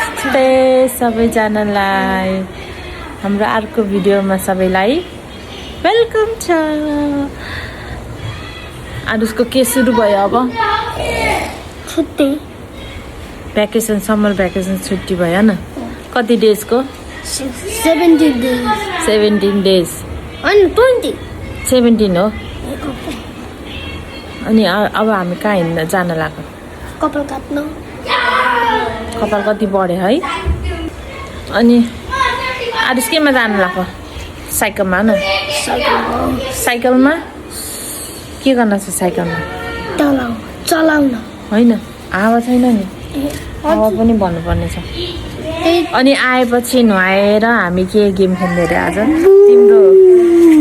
नमस्ते सबैजनालाई हाम्रो अर्को भिडियोमा सबैलाई वेलकम छ। आरुषको के सुरु भयो अब छुट्टी भ्याकेसन समर भ्याकेसन छुट्टी भयो न कति डेजको 17 days 17 डेज अनि 20 17 हो। अनि अब हामी कहाँ हिँड्न जान लाग्यो कपाल काट्न कपाल कति बढ्यो है। अनि आरुष केमा जान लाग्यो साइकलमा न साइकलमा के गर्न छ साइकलमा चलाउन होइन हावा छैन नि हावा पनि भन्नुपर्ने छ। अनि आएपछि नुहाएर हामी के गेम खेल्ने रे आज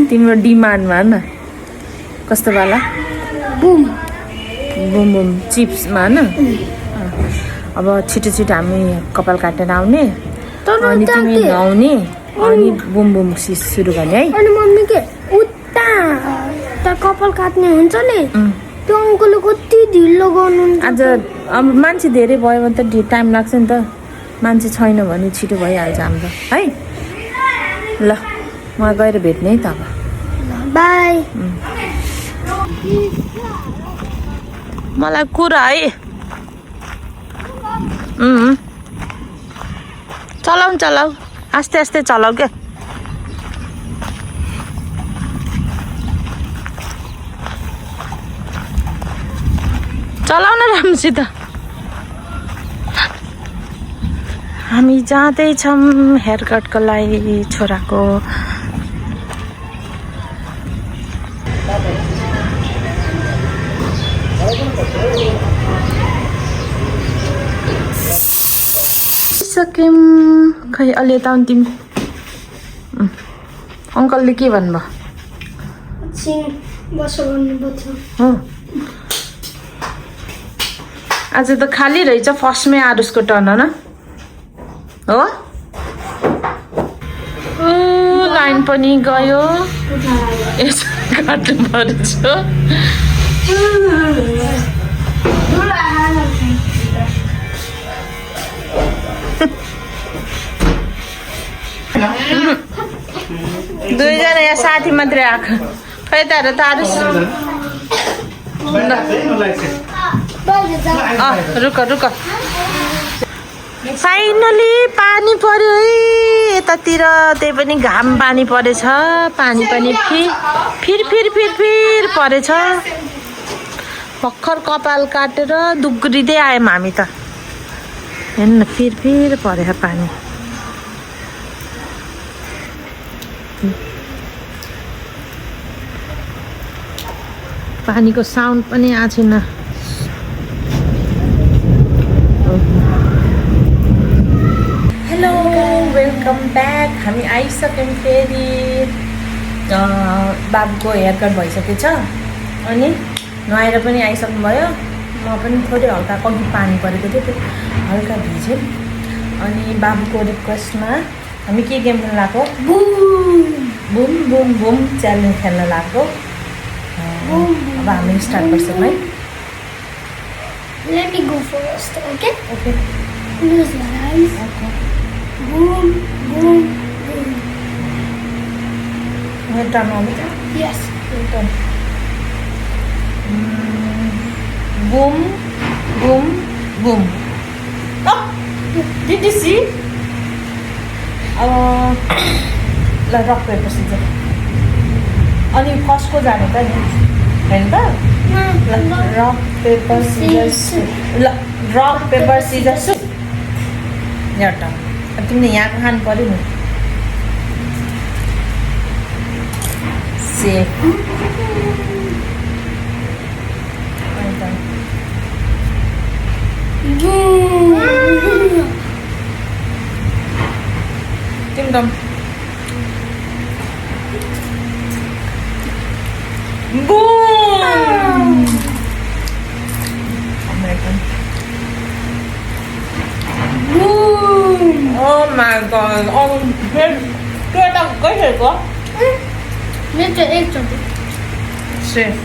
तिम्रो डिमान्डमा न कस्तो वाला बुम बुम बुम चिप्समा न अब छिटो छिटो हामी कपाल काटेर आउने अनि तिमी नुहाउने अनि बुम बुम सुरु गर्ने है। अनि मम्मी के उता त कपाल काट्ने हुन्छ नि त्यो अङ्कलले कति ढिलो गर्नुहुन्छ। आज अब मान्छे धेरै भयो भने त टाइम लाग्छ नि त मान्छे छैन भने छिटो भइहाल्छ हाम्रो है। ल म गएर भेट्ने है त अब बाई। मलाई कुरा है चलाऊ आस्ते आस्ते चलाऊ क्या चलाउ न राम्रोसित। हामी जाँदैछौँ हेयर कटको लागि छोराको। सक्यौँ खै अलि यता तिमी अङ्कलले के भन्नुभयो हो आज त खाली रहेछ फर्स्टमै आरुषको टर्न न हो। लाइन पनि गयो यसो काट्नु पर्छ। दुईजना यहाँ साथी मात्रै आएको खै त आरुष रुक फाइनली पानी पर्यो है यतातिर त्यही पनि घाम पानी परेछ पानी पनि फिर परेछ। भर्खर कपाल काटेर दुग्रिँदै आयौँ हामी त हेर्नु फिर परेछ पानी। पानीको साउन्ड पनि आएको छैन। Hello welcome back. हामी आइसक्यौँ फेरि बाबुको हेयर कट भइसकेछ अनि नुहाएर पनि आइसक्नु भयो। म पनि थोरै हल्का कति पानी परेको थियो त्यो हल्का भिजेँ। अनि बाबुको रिक्वेस्टमा हामी के गेम खेल्न लाग्यो बुम बुम बुम च्यालेन्ज खेल्न लाग्यो। अब हामी स्टार्ट गर्छौँ है। Let me go first, okay? Okay Close your eyes. Okay Boom, boom, boom. मेरो टर्न आउँदैछ Yes. Turn boom boom boom did you see अब ल रक पेपर सिजर अनि फर्स्टको जाने त नि होइन त ल रक पेपर सिजर ल रक पेपर सिजर सु एउटा तिमीले यहाँको खानु पऱ्यो नि safe Kingdom. Boom! American. Boom! Oh my god. Oh, cái tao có thể có. Let's do it. Safe.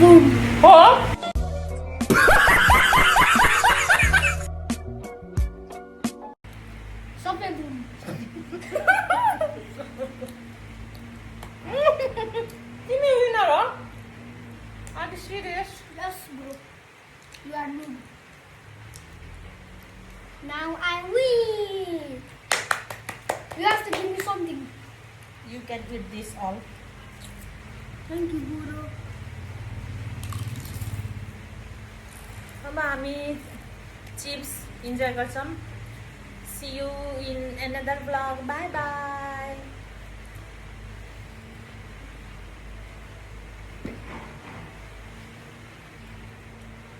Boom हो सबै बुम तिमी विनर हो are you serious Yes, bro. You are noob. Now I win. You have to give me something. You can eat this all Thank you, bro. अब हामी chips enjoy गर्छौँ see you in another blog bye by